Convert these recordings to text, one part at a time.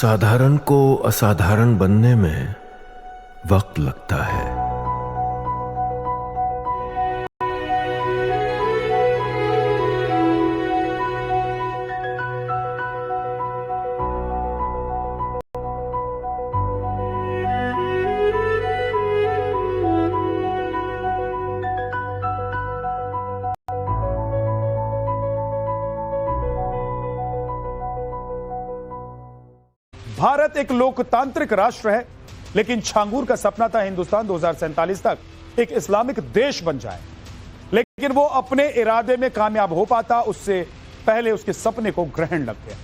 साधारण को असाधारण बनने में वक्त लगता है। भारत एक लोकतांत्रिक राष्ट्र है, लेकिन छांगूर का सपना था हिंदुस्तान 2047 तक एक इस्लामिक देश बन जाए। लेकिन वो अपने इरादे में कामयाब हो पाता उससे पहले उसके सपने को ग्रहण लग गया।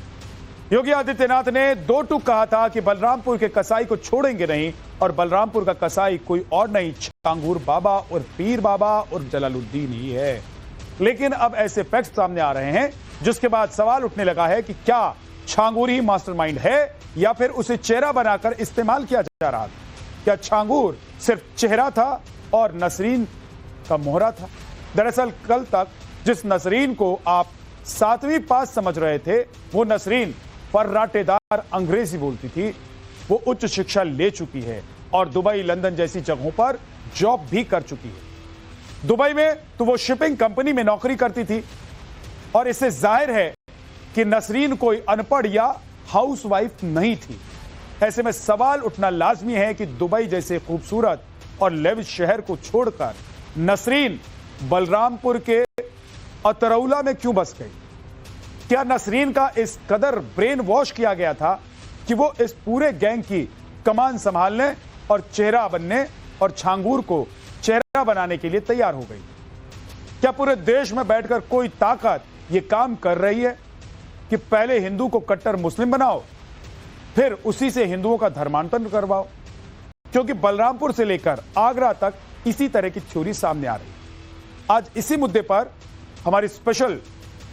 योगी आदित्यनाथ ने दो टूक कहा था कि बलरामपुर के कसाई को छोड़ेंगे नहीं, और बलरामपुर का कसाई कोई और नहीं, छांगूर बाबा और पीर बाबा और जलालुद्दीन ही है। लेकिन अब ऐसे फैक्ट सामने आ रहे हैं जिसके बाद सवाल उठने लगा है कि क्या छांगूर ही मास्टरमाइंड है या फिर उसे चेहरा बनाकर इस्तेमाल किया जा रहा था। क्या छांगूर सिर्फ चेहरा था और नसरीन का मोहरा था? दरअसल कल तक जिस नसरीन को आप 7वीं पास समझ रहे थे, वो नसरीन फर्राटेदार अंग्रेजी बोलती थी। वो उच्च शिक्षा ले चुकी है और दुबई, लंदन जैसी जगहों पर जॉब भी कर चुकी है। दुबई में तो वो शिपिंग कंपनी में नौकरी करती थी, और इससे जाहिर है कि नसरीन कोई अनपढ़ या हाउसवाइफ नहीं थी। ऐसे में सवाल उठना लाजमी है कि दुबई जैसे खूबसूरत और लेविश शहर को छोड़कर नसरीन बलरामपुर के अतरौला में क्यों बस गई? क्या नसरीन का इस कदर ब्रेन वॉश किया गया था कि वो इस पूरे गैंग की कमान संभालने और चेहरा बनने और छांगूर को चेहरा बनाने के लिए तैयार हो गई? क्या पूरे देश में बैठकर कोई ताकत ये काम कर रही है कि पहले हिंदू को कट्टर मुस्लिम बनाओ, फिर उसी से हिंदुओं का धर्मांतरण करवाओ? क्योंकि बलरामपुर से लेकर आगरा तक इसी तरह की थ्योरी सामने आ रही है। आज इसी मुद्दे पर हमारी स्पेशल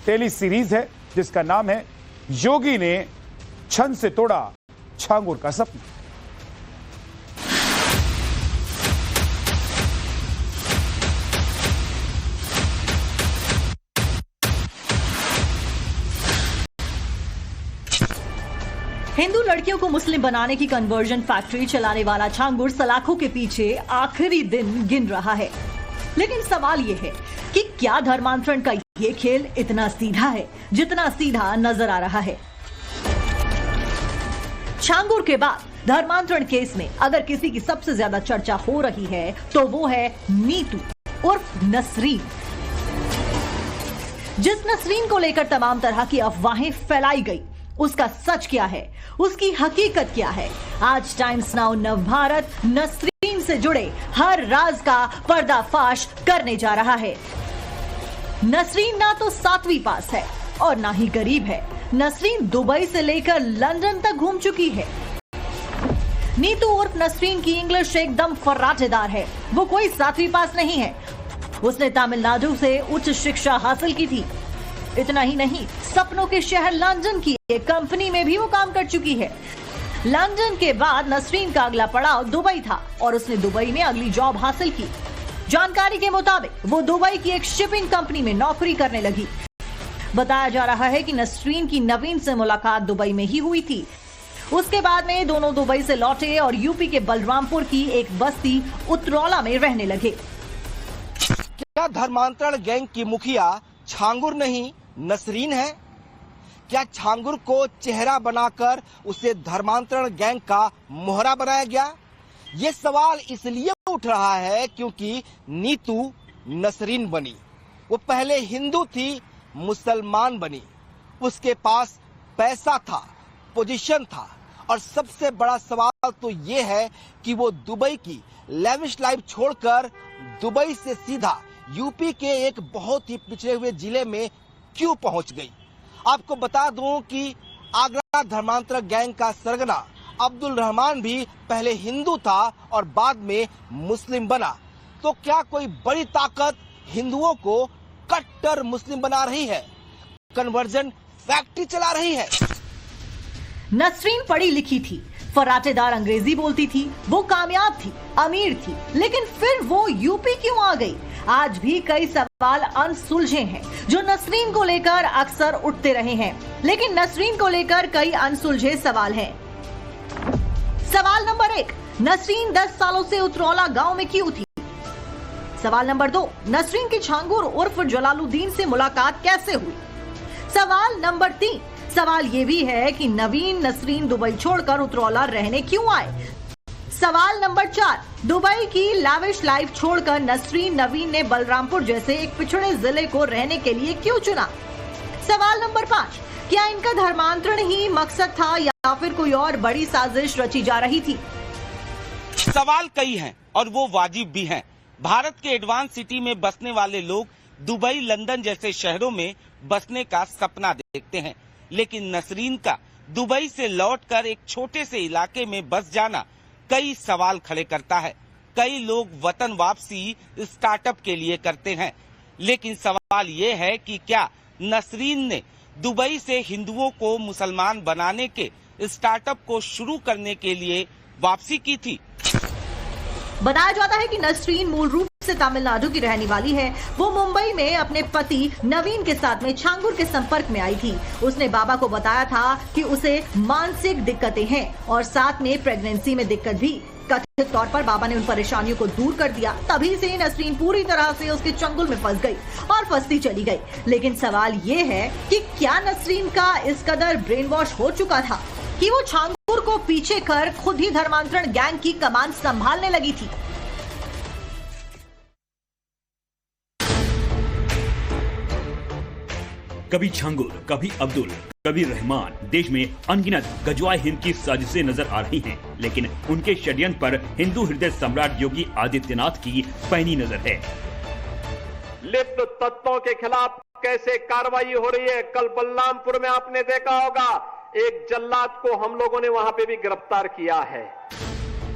टेली सीरीज है जिसका नाम है योगी ने छन से तोड़ा छांगूर का सपना। हिंदू लड़कियों को मुस्लिम बनाने की कन्वर्जन फैक्ट्री चलाने वाला छांगूर सलाखों के पीछे आखिरी दिन गिन रहा है। लेकिन सवाल यह है कि क्या धर्मांतरण का ये खेल इतना सीधा है जितना सीधा नजर आ रहा है? छांगूर के बाद धर्मांतरण केस में अगर किसी की सबसे ज्यादा चर्चा हो रही है तो वो है नीतू उर्फ नसरीन। जिस नसरीन को लेकर तमाम तरह की अफवाहें फैलाई गई, उसका सच क्या है, उसकी हकीकत क्या है? आज टाइम्स नाउ नवभारत नसरीन से जुड़े हर राज का पर्दाफाश करने जा रहा है। नसरीन ना तो 7वीं पास है और ना ही गरीब है। नसरीन दुबई से लेकर लंदन तक घूम चुकी है। नीतू उर्फ नसरीन की इंग्लिश एकदम फर्राटेदार है। वो कोई 7वीं पास नहीं है। उसने तमिलनाडु से उच्च शिक्षा हासिल की थी। इतना ही नहीं, सपनों के शहर लंदन की एक कंपनी में भी वो काम कर चुकी है। लंदन के बाद नसरीन का अगला पड़ाव दुबई था और उसने दुबई में अगली जॉब हासिल की। जानकारी के मुताबिक वो दुबई की एक शिपिंग कंपनी में नौकरी करने लगी। बताया जा रहा है कि नसरीन की नवीन से मुलाकात दुबई में ही हुई थी। उसके बाद में दोनों दुबई से लौटे और यूपी के बलरामपुर की एक बस्ती उतरौला में रहने लगे। क्या धर्मांतरण गैंग की मुखिया छांगूर नहीं नसरीन है? क्या छांगूर को चेहरा बनाकर उसे धर्मांतरण गैंग का मोहरा बनाया गया? ये सवाल इसलिए उठ रहा है क्योंकि नीतू नसरीन बनी। वो पहले हिंदू थी, मुसलमान बनी। उसके पास पैसा था, पोजीशन था, और सबसे बड़ा सवाल तो ये है कि वो दुबई की लेविश लाइफ छोड़कर दुबई से सीधा यूपी के एक बहुत ही पिछड़े हुए जिले में क्यों पहुंच गई? आपको बता दूं कि आगरा धर्मांतरण गैंग का सरगना अब्दुल रहमान भी पहले हिंदू था और बाद में मुस्लिम बना। तो क्या कोई बड़ी ताकत हिंदुओं को कट्टर मुस्लिम बना रही है, कन्वर्जन फैक्ट्री चला रही है? नसरीन पढ़ी लिखी थी, फर्राटेदार अंग्रेजी बोलती थी, वो कामयाब थी, अमीर थी, लेकिन फिर वो यूपी क्यों आ गई? आज भी कई सवाल अनसुलझे हैं जो नसरीन को लेकर अक्सर उठते रहे हैं। लेकिन नसरीन को लेकर कई अनसुलझे सवाल हैं। सवाल नंबर 1, नसरीन 10 सालों से उतरौला गांव में क्यों थी? सवाल नंबर 2, नसरीन की छांगुर उर्फ जलालुद्दीन से मुलाकात कैसे हुई? सवाल नंबर 3, सवाल ये भी है कि नवीन नसरीन दुबई छोड़कर उतरौला रहने क्यों आए? सवाल नंबर 4, दुबई की लाविश लाइफ छोड़कर नसरीन नवीन ने बलरामपुर जैसे एक पिछड़े जिले को रहने के लिए क्यों चुना? सवाल नंबर 5, क्या इनका धर्मांतरण ही मकसद था या फिर कोई और बड़ी साजिश रची जा रही थी? सवाल कई हैं और वो वाजिब भी हैं। भारत के एडवांस सिटी में बसने वाले लोग दुबई, लंदन जैसे शहरों में बसने का सपना देखते हैं, लेकिन नसरीन का दुबई से लौटकर एक छोटे से इलाके में बस जाना कई सवाल खड़े करता है। कई लोग वतन वापसी स्टार्टअप के लिए करते हैं, लेकिन सवाल ये है कि क्या नसरीन ने दुबई से हिंदुओं को मुसलमान बनाने के स्टार्टअप को शुरू करने के लिए वापसी की थी? बताया जाता है कि नसरीन मूल रूप से तमिलनाडु की रहने वाली है। वो मुंबई में अपने पति नवीन के साथ में छांगुर के संपर्क में आई थी। उसने बाबा को बताया था कि उसे मानसिक दिक्कतें हैं और साथ में प्रेगनेंसी में दिक्कत भी। कथित तौर पर बाबा ने उन परेशानियों को दूर कर दिया। तभी से नसरीन पूरी तरह से उसके चंगुल में फंस गई और फंसती चली गई। लेकिन सवाल ये है कि क्या नसरीन का इस कदर ब्रेन वॉश हो चुका था कि वो छांगुर को पीछे कर खुद ही धर्मांतरण गैंग की कमान संभालने लगी थी? कभी छांगुर, कभी अब्दुल, कभी रहमान, देश में अनगिनत गजवाए हिंद की साजिशें नजर आ रही हैं, लेकिन उनके षड्यंत्र पर हिंदू हृदय सम्राट योगी आदित्यनाथ की पैनी नजर है। लिप्त तत्वों के खिलाफ कैसे कार्रवाई हो रही है। कल बलरामपुर में आपने देखा होगा, एक जल्लाद को हम लोगों ने वहां पे भी गिरफ्तार किया है।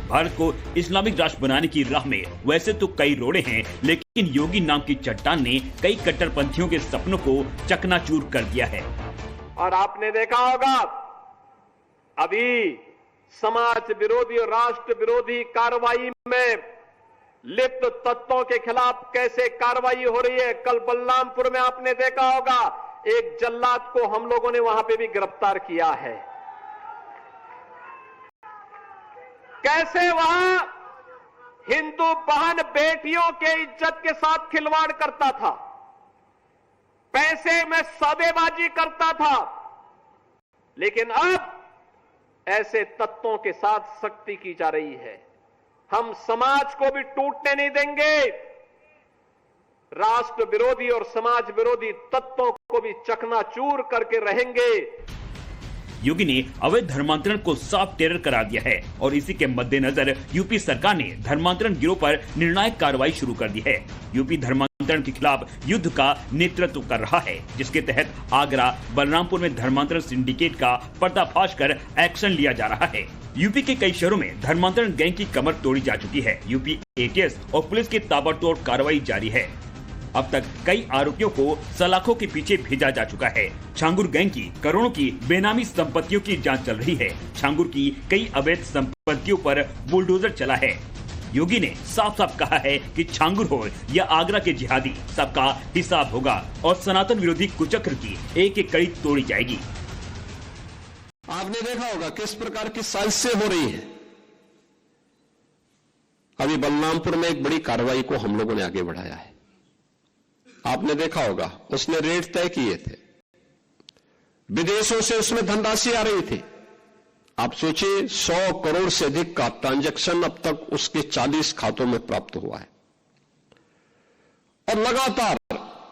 भारत को इस्लामिक राष्ट्र बनाने की राह में वैसे तो कई रोड़े हैं, लेकिन योगी नाम की चट्टान ने कई कट्टरपंथियों के सपनों को चकनाचूर कर दिया है। और आपने देखा होगा, अभी समाज विरोधी और राष्ट्र विरोधी कार्रवाई में लिप्त तत्वों के खिलाफ कैसे कार्रवाई हो रही है। कल बलरामपुर में आपने देखा होगा, एक जल्लाद को हम लोगों ने वहां पे भी गिरफ्तार किया है। कैसे वहां हिंदू बहन बेटियों के इज्जत के साथ खिलवाड़ करता था, पैसे में सौदेबाजी करता था, लेकिन अब ऐसे तत्वों के साथ सख्ती की जा रही है। हम समाज को भी टूटने नहीं देंगे, राष्ट्र विरोधी और समाज विरोधी तत्वों को भी चकनाचूर करके रहेंगे। योगी ने अवैध धर्मांतरण को साफ टेरर करार दिया है और इसी के मद्देनजर यूपी सरकार ने धर्मांतरण गिरोह पर निर्णायक कार्रवाई शुरू कर दी है। यूपी धर्मांतरण के खिलाफ युद्ध का नेतृत्व कर रहा है, जिसके तहत आगरा, बलरामपुर में धर्मांतरण सिंडिकेट का पर्दाफाश कर एक्शन लिया जा रहा है। यूपी के कई शहरों में धर्मांतरण गैंग की कमर तोड़ी जा चुकी है। यूपी एटीएस और पुलिस की ताबड़तोड़ कार्रवाई जारी है। अब तक कई आरोपियों को सलाखों के पीछे भेजा जा चुका है। छांगुर गैंग की करोड़ों की बेनामी संपत्तियों की जांच चल रही है। छांगुर की कई अवैध संपत्तियों पर बुलडोजर चला है। योगी ने साफ साफ कहा है कि छांगुर हो या आगरा के जिहादी, सबका हिसाब होगा और सनातन विरोधी कुचक्र की एक एक कड़ी तोड़ी जाएगी। आपने देखा होगा किस प्रकार की साजिशें हो रही है। अभी बलरामपुर में एक बड़ी कार्रवाई को हम लोगों ने आगे बढ़ाया है। आपने देखा होगा, उसने रेट तय किए थे, विदेशों से उसमें धनराशि आ रही थी। आप सोचिए, 100 करोड़ से अधिक का ट्रांजैक्शन अब तक उसके 40 खातों में प्राप्त हुआ है और लगातार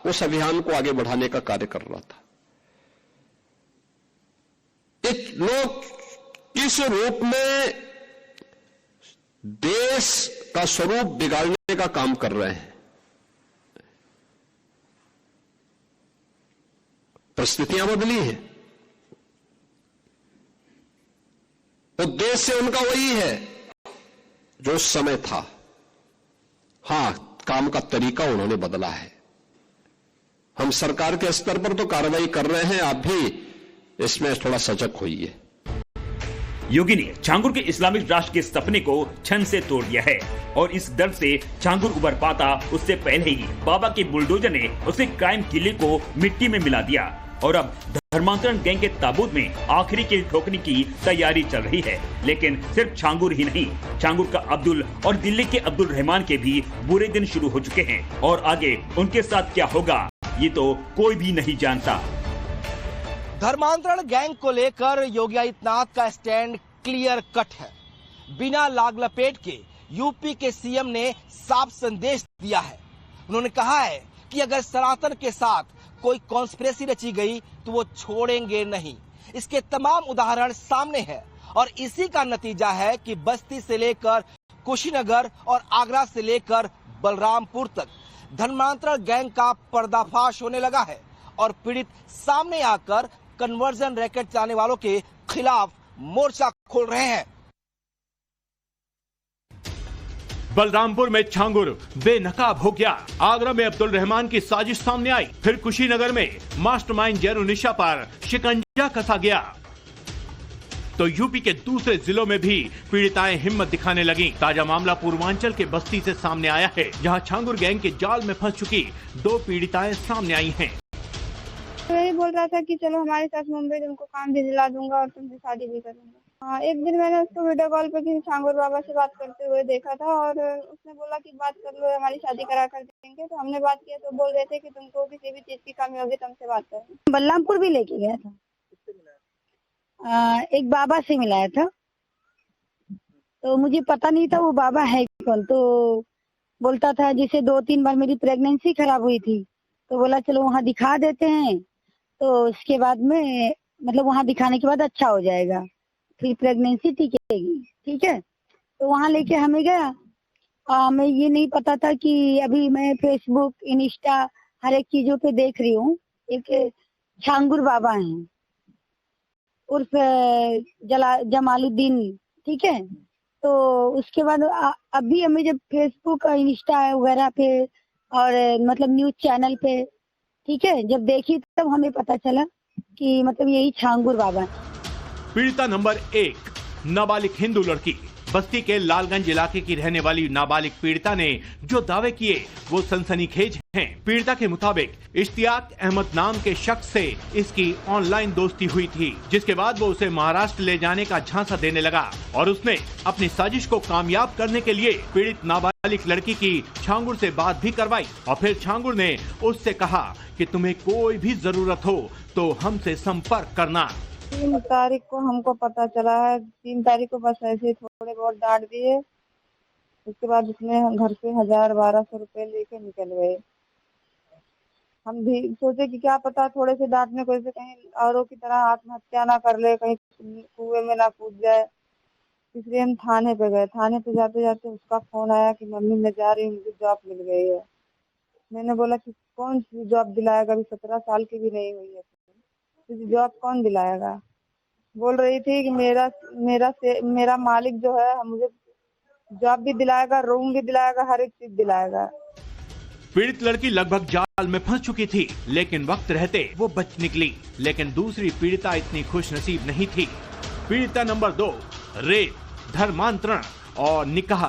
उस अभियान को आगे बढ़ाने का कार्य कर रहा था। एक लोग किस रूप में देश का स्वरूप बिगाड़ने का काम कर रहे हैं, परिस्थितियां बदली हैं। उद्देश्य उनका वही है जो उस समय था। हां, काम का तरीका उन्होंने बदला है। हम सरकार के स्तर पर तो कार्रवाई कर रहे हैं, आप भी इसमें थोड़ा सजग होइए। योगी ने छांगुर के इस्लामिक राष्ट्र के सपने को क्षण से तोड़ दिया है और इस डर से छांगुर उभर पाता उससे पहले ही बाबा के बुलडोजर ने उसे क्राइम किले को मिट्टी में मिला दिया। और अब धर्मांतरण गैंग के ताबूत में आखिरी कील ठोकने की तैयारी चल रही है। लेकिन सिर्फ छांगुर ही नहीं, छांगुर का अब्दुल और दिल्ली के अब्दुल रहमान के भी बुरे दिन शुरू हो चुके हैं और आगे उनके साथ क्या होगा ये तो कोई भी नहीं जानता। धर्मांतरण गैंग को लेकर योगी आदित्यनाथ का स्टैंड क्लियर कट है। बिना लाग लपेट के यूपी के सीएम ने साफ संदेश दिया है। उन्होंने कहा है कि अगर सनातन के साथ कोई कॉन्स्पिरेसी रची गई तो वो छोड़ेंगे नहीं। इसके तमाम उदाहरण सामने हैं और इसी का नतीजा है कि बस्ती से लेकर कुशीनगर और आगरा से लेकर बलरामपुर तक धर्मांतरण गैंग का पर्दाफाश होने लगा है और पीड़ित सामने आकर कन्वर्जन रैकेट चलाने वालों के खिलाफ मोर्चा खोल रहे हैं। बलरामपुर में छांगुर बेनकाब हो गया। आगरा में अब्दुल रहमान की साजिश सामने आई। फिर कुशीनगर में मास्टरमाइंड जैनुनिशा पर शिकंजा कसा गया। तो यूपी के दूसरे जिलों में भी पीड़िताएं हिम्मत दिखाने लगी। ताजा मामला पूर्वांचल के बस्ती से सामने आया है, जहां छांगुर गैंग के जाल में फंस चुकी 2 पीड़िताएं सामने आई हैं। तो यही बोल रहा था कि चलो हमारे साथ मुंबई, तुमको काम भी दिला दूंगा और तुमसे शादी भी करूंगा। हाँ, एक दिन मैंने उसको वीडियो कॉल पे किसी छांगुर बाबा से बात करते हुए देखा था और उसने बोला कि बात कर लो, हमारी शादी करा कर देंगे। तो हमने बात किया तो बोल रहे थे कि तुमको किसी भी चीज की कमी होगी तो हमसे बात करो। बलरामपुर भी लेके गया था, एक बाबा से मिलाया था। तो मुझे पता नहीं था वो बाबा है कौन। तो बोलता था जिसे 2-3 बार मेरी प्रेगनेंसी खराब हुई थी तो बोला चलो वहाँ दिखा देते हैं, तो उसके बाद में मतलब वहाँ दिखाने के बाद अच्छा हो जाएगा, फिर प्रेगनेंसी टिकेगी। ठीक है, तो वहाँ लेके हमें गया। हमें ये नहीं पता था कि अभी मैं फेसबुक, इंस्टा हर एक चीजों पे देख रही हूँ एक छांगुर बाबा हैं उर्फ जमालुद्दीन। ठीक है, तो उसके बाद अभी हमें जब फेसबुक, इंस्टा वगैरह पे और मतलब न्यूज चैनल पे, ठीक है, जब देखी तब हमें पता चला कि मतलब यही छांगुर बाबा है। पीड़िता नंबर 1, नाबालिग हिंदू लड़की। बस्ती के लालगंज इलाके की रहने वाली नाबालिग पीड़िता ने जो दावे किए वो सनसनीखेज हैं। पीड़िता के मुताबिक इश्तियाक अहमद नाम के शख्स से इसकी ऑनलाइन दोस्ती हुई थी, जिसके बाद वो उसे महाराष्ट्र ले जाने का झांसा देने लगा और उसने अपनी साजिश को कामयाब करने के लिए पीड़ित नाबालिग लड़की की छांगुर से बात भी करवाई और फिर छांगुर ने उससे कहा कि तुम्हें कोई भी जरूरत हो तो हमसे संपर्क करना। 3 तारीख को हमको पता चला है। 3 तारीख को बस ऐसे थोड़े बहुत डांट दिए, उसके बाद उसने घर से 1000-1200 रुपए लेके निकल गए। हम भी सोचे कि क्या पता थोड़े से डांटने को से कहीं औरों की तरह आत्महत्या ना कर ले, कहीं कुएं में ना कूद जाए, इसलिए हम थाने पे गए। थाने पे जाते जाते उसका फोन आया कि मम्मी मैं जा रही हूँ, मुझे जॉब मिल गई है। मैंने बोला कि कौन सी जॉब दिलाएगा, अभी 17 साल की भी नहीं हुई है, जॉब कौन दिलाएगा। बोल रही थी कि मेरा मालिक जो है मुझे जॉब भी दिलाएगा, रूम भी दिलाएगा, हर एक चीज दिलाएगा। पीड़ित लड़की लगभग जाल में फंस चुकी थी, लेकिन वक्त रहते वो बच निकली। लेकिन दूसरी पीड़िता इतनी खुश नसीब नहीं थी। पीड़िता नंबर 2, रेप, धर्मांतरण और निकाह।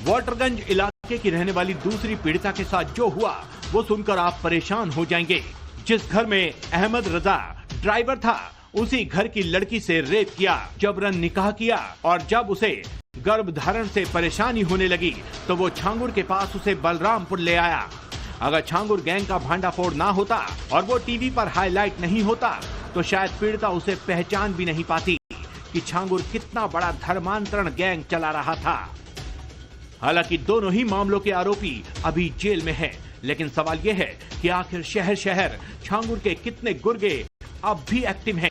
वाटरगंज इलाके की रहने वाली दूसरी पीड़िता के साथ जो हुआ वो सुनकर आप परेशान हो जाएंगे। जिस घर में अहमद रजा ड्राइवर था, उसी घर की लड़की से रेप किया, जबरन निकाह किया और जब उसे गर्भ धारण से परेशानी होने लगी तो वो छांगुर के पास उसे बलरामपुर ले आया। अगर छांगुर गैंग का भांडाफोड़ ना होता और वो टीवी पर हाईलाइट नहीं होता तो शायद पीड़िता उसे पहचान भी नहीं पाती कि छांगुर कितना बड़ा धर्मांतरण गैंग चला रहा था। हालांकि दोनों ही मामलों के आरोपी अभी जेल में हैं, लेकिन सवाल यह है कि आखिर शहर शहर छांगुर के कितने गुर्गे अब भी एक्टिव हैं।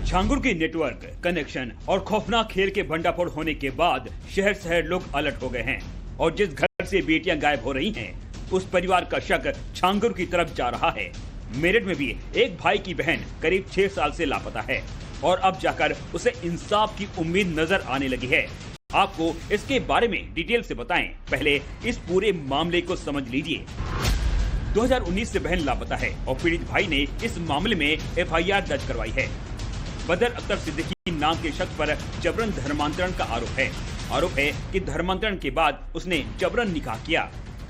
छांगुर के नेटवर्क, कनेक्शन और खौफनाक खेल के भंडाफोड़ होने के बाद शहर शहर लोग अलर्ट हो गए हैं और जिस घर से बेटियां गायब हो रही हैं, उस परिवार का शक छांगुर की तरफ जा रहा है। मेरठ में भी एक भाई की बहन करीब 6 साल से लापता है और अब जाकर उसे इंसाफ की उम्मीद नजर आने लगी है। आपको इसके बारे में डिटेल से बताएं, पहले इस पूरे मामले को समझ लीजिए। 2019 से बहन लापता है और पीड़ित भाई ने इस मामले में FIR दर्ज करवाई है। बदर अख्तर सिद्दीकी नाम के शख्स पर जबरन धर्मांतरण का आरोप है कि धर्मांतरण के बाद उसने जबरन निकाह किया।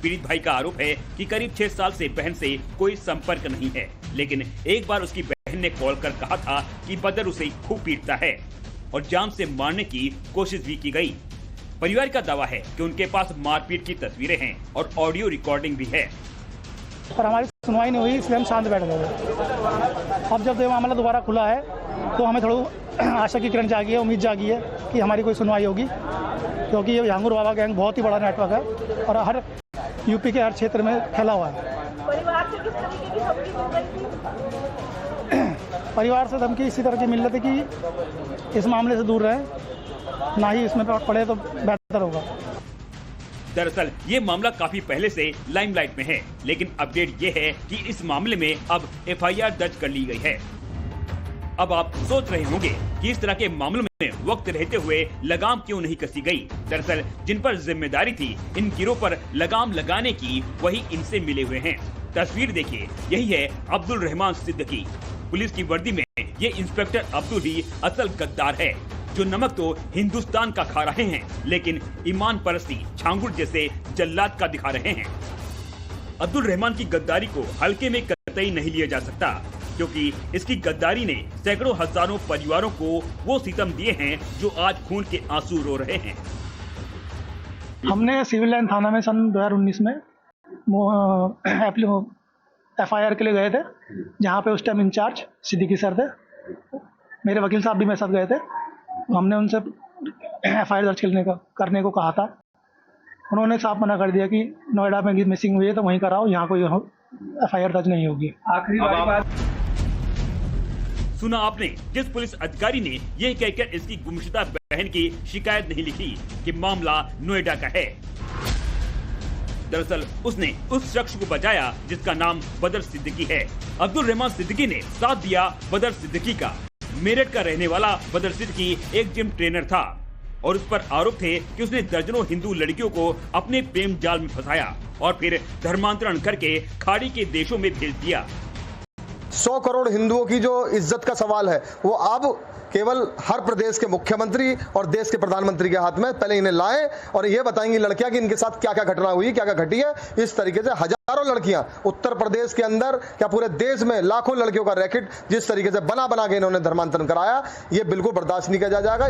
पीड़ित भाई का आरोप है कि करीब 6 साल से बहन से कोई संपर्क नहीं है, लेकिन एक बार उसकी बहन ने कॉल कर कहा था कि बदर उसे खूब पीटता है और जान से मारने की कोशिश भी की गई। परिवार का दावा है कि उनके पास मारपीट की तस्वीरें हैं और ऑडियो रिकॉर्डिंग भी है। पर हमारी सुनवाई नहीं हुई, इसलिए हम शांत बैठ गए। अब जब ये मामला दोबारा खुला है तो हमें थोड़ा आशा की किरण जागी है, उम्मीद जागी है कि हमारी कोई सुनवाई होगी, क्योंकि ये झांगुर बाबा गैंग बहुत ही बड़ा नेटवर्क है और हर यूपी के हर क्षेत्र में फैला हुआ है। परिवार से धमकी इसी तरह की मिल रही थी कि इस मामले से दूर रहें, ना ही इसमें पड़े तो बेहतर होगा। दरअसल ये मामला काफी पहले से लाइमलाइट में है, लेकिन अपडेट ये है कि इस मामले में अब FIR दर्ज कर ली गई है। अब आप सोच रहे होंगे कि इस तरह के मामलों में वक्त रहते हुए लगाम क्यों नहीं कसी गई। दरअसल जिन पर जिम्मेदारी थी इन गिरोह पर लगाम लगाने की, वही इनसे मिले हुए हैं। तस्वीर देखिए, यही है अब्दुल रहमान सिद्दीकी। पुलिस की वर्दी में ये इंस्पेक्टर अब्दुल ही असल गद्दार है, जो नमक तो हिंदुस्तान का खा रहे हैं, लेकिन ईमान परस्ती छांगुर जैसे जल्लाद का दिखा रहे हैं। अब्दुल रहमान की गद्दारी को हल्के में कतई नहीं लिया जा सकता, क्योंकि इसकी गद्दारी ने सैकड़ों हजारों परिवारों को वो सितम दिए हैं जो आज खून के आंसू रो रहे हैं। हमने सिविल लाइन थाना में सन 2019 में FIR के लिए गए थे, जहाँ पे उस टाइम इंचार्ज सिद्दीकी सर थे, मेरे वकील साहब भी मेरे साथ गए थे। हमने उनसे FIR दर्ज करने को कहा था। उन्होंने साफ मना कर दिया कि नोएडा में मिसिंग हुई है तो वहीं कराओ, यहाँ कोई FIR दर्ज नहीं होगी। आखिरी बात सुना आपने, जिस पुलिस अधिकारी ने यह कहकर इसकी गुमशुदा बहन की शिकायत नहीं लिखी कि मामला नोएडा का है। दरअसल उसने उस शख्स को बचाया जिसका नाम बदर सिद्दीकी है। अब्दुल रहमान सिद्दीकी ने साथ दिया बदर सिद्दीकी का। मेरठ का रहने वाला बदर सिद्दीकी एक जिम ट्रेनर था और उस पर आरोप थे कि उसने दर्जनों हिंदू लड़कियों को अपने प्रेम जाल में फंसाया और फिर धर्मांतरण करके खाड़ी के देशों में भेज दिया। 100 करोड़ हिंदुओं की जो इज्जत का सवाल है वो अब केवल हर प्रदेश के मुख्यमंत्री और देश के प्रधानमंत्री के हाथ में। पहले इन्हें लाएं और ये बताएंगी लड़कियां कि इनके साथ क्या क्या घटना हुई, क्या क्या घटी है। इस तरीके से हजारों लड़कियां उत्तर प्रदेश के अंदर, क्या पूरे देश में लाखों लड़कियों का रैकेट जिस तरीके से बना बना के इन्होंने धर्मांतरण कराया, ये बिल्कुल बर्दाश्त नहीं किया जाएगा।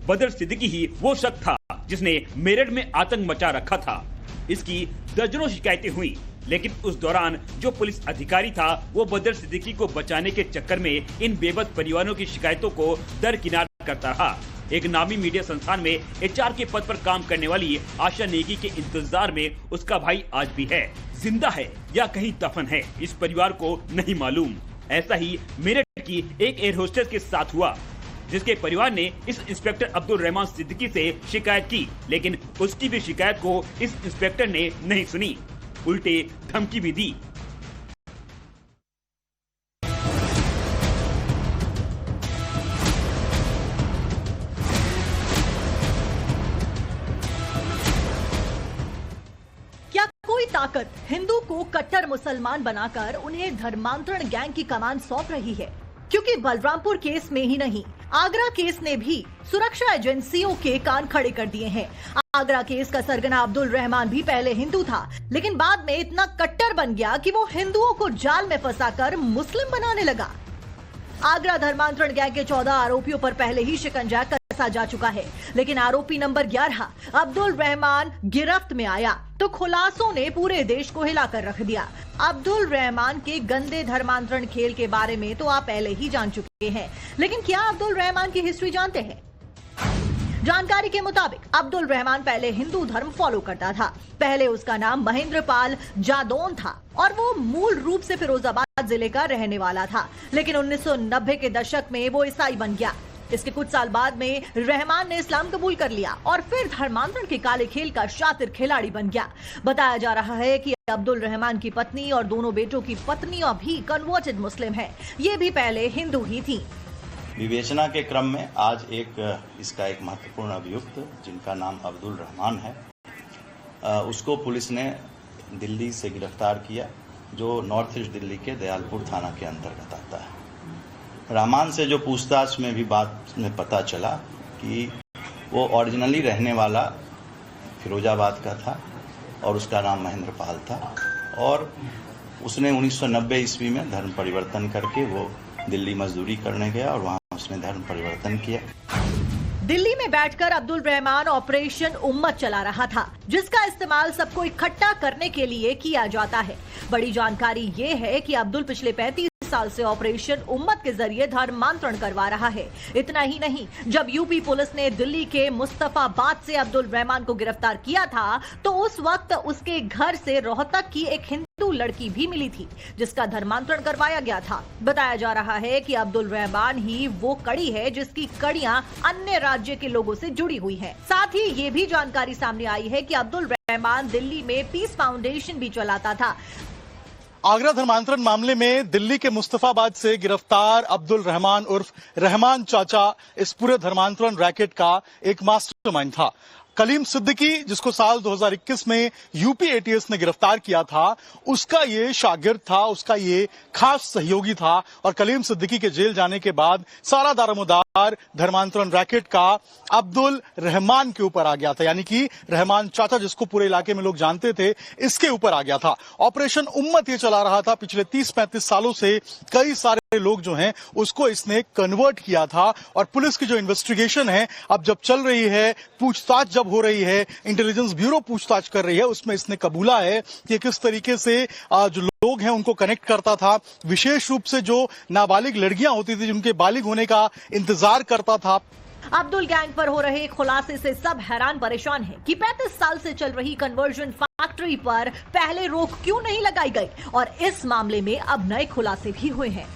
बदर सिद्दीकी ही वो शख्स था जिसने मेरठ में आतंक मचा रखा था। इसकी दर्जनों शिकायतें हुई, लेकिन उस दौरान जो पुलिस अधिकारी था वो बदर सिद्दीकी को बचाने के चक्कर में इन बेबस परिवारों की शिकायतों को दरकिनार करता रहा। एक नामी मीडिया संस्थान में HR के पद पर काम करने वाली आशा नेगी के इंतजार में उसका भाई आज भी है। जिंदा है या कहीं दफन है, इस परिवार को नहीं मालूम। ऐसा ही मेरठ की एक एयर होस्टेस के साथ हुआ, जिसके परिवार ने इस इंस्पेक्टर अब्दुल रहमान सिद्दीकी से शिकायत की, लेकिन उसकी भी शिकायत को इस इंस्पेक्टर ने नहीं सुनी, उल्टे धमकी भी दी। क्या कोई ताकत हिंदू को कट्टर मुसलमान बनाकर उन्हें धर्मांतरण गैंग की कमान सौंप रही है? क्योंकि बलरामपुर केस में ही नहीं, आगरा केस ने भी सुरक्षा एजेंसियों के कान खड़े कर दिए हैं। आगरा केस का सरगना अब्दुल रहमान भी पहले हिंदू था, लेकिन बाद में इतना कट्टर बन गया कि वो हिंदुओं को जाल में फंसाकर मुस्लिम बनाने लगा। आगरा धर्मांतरण गैंग के 14 आरोपियों पर पहले ही शिकंजा कसा जा चुका है, लेकिन आरोपी नंबर 11 अब्दुल रहमान गिरफ्त में आया तो खुलासों ने पूरे देश को हिलाकर रख दिया। अब्दुल रहमान के गंदे धर्मांतरण खेल के बारे में तो आप पहले ही जान चुके हैं, लेकिन क्या अब्दुल रहमान की हिस्ट्री जानते हैं? जानकारी के मुताबिक अब्दुल रहमान पहले हिंदू धर्म फॉलो करता था। पहले उसका नाम महेंद्र पाल जादौन था और वो मूल रूप से फिरोजाबाद जिले का रहने वाला था, लेकिन 1990 के दशक में वो ईसाई बन गया। इसके कुछ साल बाद में रहमान ने इस्लाम कबूल कर लिया और फिर धर्मांतरण के काले खेल का शातिर खिलाड़ी बन गया। बताया जा रहा है कि अब्दुल रहमान की पत्नी और दोनों बेटों की पत्नियां भी कन्वर्टेड मुस्लिम हैं। ये भी पहले हिंदू ही थी। विवेचना के क्रम में आज इसका एक महत्वपूर्ण अभियुक्त, जिनका नाम अब्दुल रहमान है, उसको पुलिस ने दिल्ली से गिरफ्तार किया, जो नॉर्थ ईस्ट दिल्ली के दयालपुर थाना के अंतर्गत आता है। रहमान से जो पूछताछ में भी बात में पता चला कि वो ओरिजिनली रहने वाला फिरोजाबाद का था और उसका नाम महेंद्र पाल था और उसने 1990 ईस्वी में धर्म परिवर्तन करके वो दिल्ली मजदूरी करने गया और वहाँ उसने धर्म परिवर्तन किया। दिल्ली में बैठकर अब्दुल रहमान ऑपरेशन उम्मत चला रहा था, जिसका इस्तेमाल सबको इकट्ठा करने के लिए किया जाता है। बड़ी जानकारी ये है कि अब्दुल पिछले 35 साल से ऑपरेशन उम्मत के जरिए धर्मांतरण करवा रहा है। इतना ही नहीं, जब यूपी पुलिस ने दिल्ली के मुस्तफाबाद से अब्दुल रहमान को गिरफ्तार किया था, तो उस वक्त उसके घर से रोहतक की एक हिंदू लड़की भी मिली थी, जिसका धर्मांतरण करवाया गया था। बताया जा रहा है कि अब्दुल रहमान ही वो कड़ी है जिसकी कड़ियां अन्य राज्य के लोगों से जुड़ी हुई हैं। साथ ही ये भी जानकारी सामने आई है कि अब्दुल रहमान दिल्ली में पीस फाउंडेशन भी चलाता था। आगरा धर्मांतरण मामले में दिल्ली के मुस्तफाबाद से गिरफ्तार अब्दुल रहमान उर्फ रहमान चाचा इस पूरे धर्मांतरण रैकेट का एक मास्टरमाइंड था। कलीम सिद्दीकी, जिसको साल 2021 में यूपी एटीएस ने गिरफ्तार किया था, उसका ये शागिर्द था, उसका ये खास सहयोगी था और कलीम सिद्दीकी के जेल जाने के बाद सारा दारोमदार धर्मांतरण रैकेट का अब्दुल रहमान के ऊपर आ गया था, यानी कि रहमान चाचा जिसको पूरे इलाके में लोग जानते थे, इसके ऊपर आ गया था। ऑपरेशन उम्मत ये चला रहा था पिछले 30-35 सालों से। कई सारे लोग जो हैं उसको इसने कन्वर्ट किया था और पुलिस की जो इन्वेस्टिगेशन है अब जब चल रही है, पूछताछ जब हो रही है, इंटेलिजेंस ब्यूरो पूछताछ कर रही है, उसमें इसने कबूला है कि किस तरीके से जो लोग हैं उनको कनेक्ट करता था। विशेष रूप से जो नाबालिग लड़कियां होती थी जिनके बालिग होने का इंतजार करता था। अब्दुल गैंग पर हो रहे खुलासे से सब हैरान परेशान हैं कि 35 साल से चल रही कन्वर्जन फैक्ट्री पर पहले रोक क्यों नहीं लगाई गई और इस मामले में अब नए खुलासे भी हुए हैं।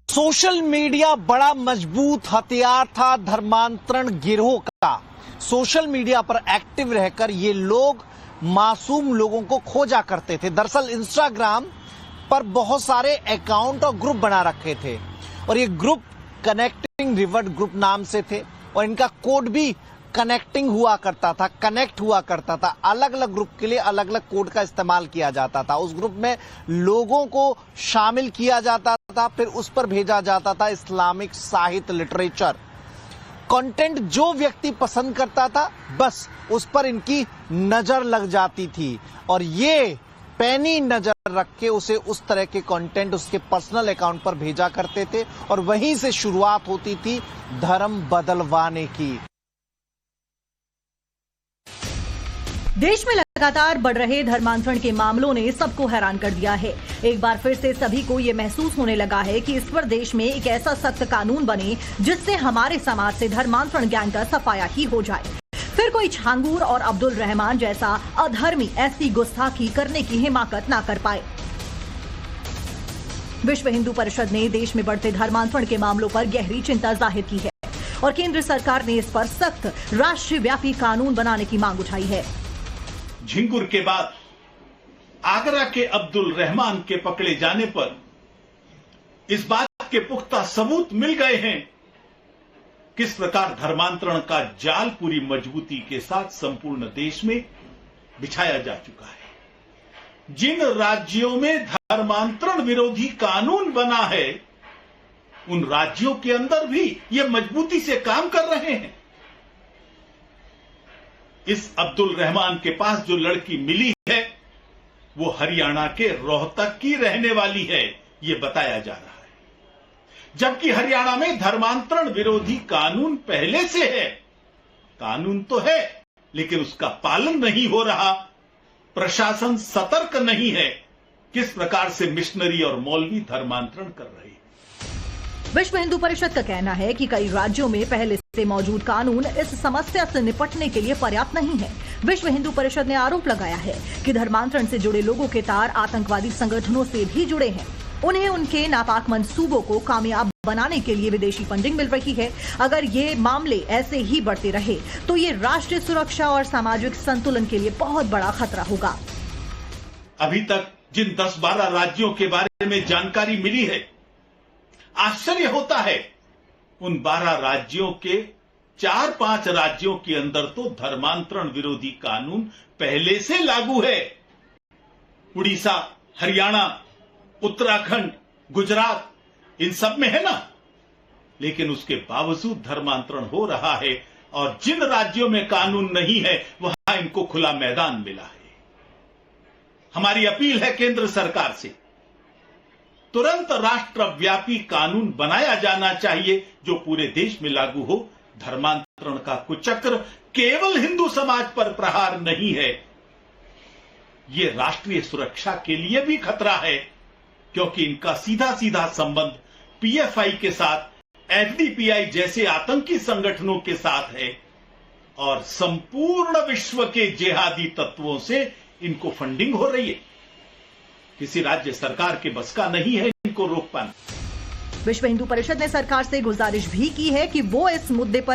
सोशल मीडिया बड़ा मजबूत हथियार था धर्मांतरण गिरोह का। सोशल मीडिया पर एक्टिव रहकर ये लोग मासूम लोगों को खोजा करते थे। दरअसल इंस्टाग्राम पर बहुत सारे अकाउंट और ग्रुप बना रखे थे और ये ग्रुप कनेक्टिंग रिवर्ट ग्रुप नाम से थे और इनका कोड भी कनेक्टिंग हुआ करता था, कनेक्ट हुआ करता था। अलग अलग ग्रुप के लिए अलग अलग कोड का इस्तेमाल किया जाता था। उस ग्रुप में लोगों को शामिल किया जाता था, फिर उस पर भेजा जाता था इस्लामिक साहित्य, लिटरेचर कंटेंट। जो व्यक्ति पसंद करता था बस उस पर इनकी नजर लग जाती थी और ये पैनी नजर रख के उसे उस तरह के कंटेंट उसके पर्सनल अकाउंट पर भेजा करते थे और वहीं से शुरुआत होती थी धर्म बदलवाने की। देश में लगातार बढ़ रहे धर्मांतरण के मामलों ने सबको हैरान कर दिया है। एक बार फिर से सभी को ये महसूस होने लगा है कि इस पर देश में एक ऐसा सख्त कानून बने जिससे हमारे समाज से धर्मांतरण गैंग का सफाया ही हो जाए। फिर कोई छांगूर और अब्दुल रहमान जैसा अधर्मी ऐसी गुस्ताखी करने की हिमाकत ना कर पाए। विश्व हिंदू परिषद ने देश में बढ़ते धर्मांतरण के मामलों पर गहरी चिंता जाहिर की है और केंद्र सरकार ने इस पर सख्त राष्ट्रव्यापी कानून बनाने की मांग उठाई है। झिंगुर के बाद आगरा के अब्दुल रहमान के पकड़े जाने पर इस बात के पुख्ता सबूत मिल गए हैं किस प्रकार धर्मांतरण का जाल पूरी मजबूती के साथ संपूर्ण देश में बिछाया जा चुका है। जिन राज्यों में धर्मांतरण विरोधी कानून बना है उन राज्यों के अंदर भी ये मजबूती से काम कर रहे हैं। इस अब्दुल रहमान के पास जो लड़की मिली है वो हरियाणा के रोहतक की रहने वाली है, ये बताया जा रहा है। जबकि हरियाणा में धर्मांतरण विरोधी कानून पहले से है। कानून तो है लेकिन उसका पालन नहीं हो रहा। प्रशासन सतर्क नहीं है। किस प्रकार से मिशनरी और मौलवी धर्मांतरण कर रहे हैं। विश्व हिंदू परिषद का कहना है कि कई राज्यों में पहले से मौजूद कानून इस समस्या से निपटने के लिए पर्याप्त नहीं है। विश्व हिंदू परिषद ने आरोप लगाया है कि धर्मांतरण से जुड़े लोगों के तार आतंकवादी संगठनों से भी जुड़े हैं। उन्हें उनके नापाक मंसूबों को कामयाब बनाने के लिए विदेशी फंडिंग मिल रही है। अगर ये मामले ऐसे ही बढ़ते रहे तो ये राष्ट्रीय सुरक्षा और सामाजिक संतुलन के लिए बहुत बड़ा खतरा होगा। अभी तक जिन 10-12 राज्यों के बारे में जानकारी मिली है, आश्चर्य होता है उन 12 राज्यों के 4-5 राज्यों के अंदर तो धर्मांतरण विरोधी कानून पहले से लागू है। उड़ीसा, हरियाणा, उत्तराखंड, गुजरात, इन सब में है ना। लेकिन उसके बावजूद धर्मांतरण हो रहा है और जिन राज्यों में कानून नहीं है वहां इनको खुला मैदान मिला है। हमारी अपील है केंद्र सरकार से, तुरंत राष्ट्रव्यापी कानून बनाया जाना चाहिए जो पूरे देश में लागू हो। धर्मांतरण का कुचक्र केवल हिंदू समाज पर प्रहार नहीं है, ये राष्ट्रीय सुरक्षा के लिए भी खतरा है, क्योंकि इनका सीधा सीधा संबंध पीएफआई के साथ, एफडीपीआई जैसे आतंकी संगठनों के साथ है और संपूर्ण विश्व के जिहादी तत्वों से इनको फंडिंग हो रही है। किसी राज्य सरकार के बस का नहीं है इनको रोक पाना। विश्व हिंदू परिषद ने सरकार से गुजारिश भी की है कि वो इस मुद्दे पर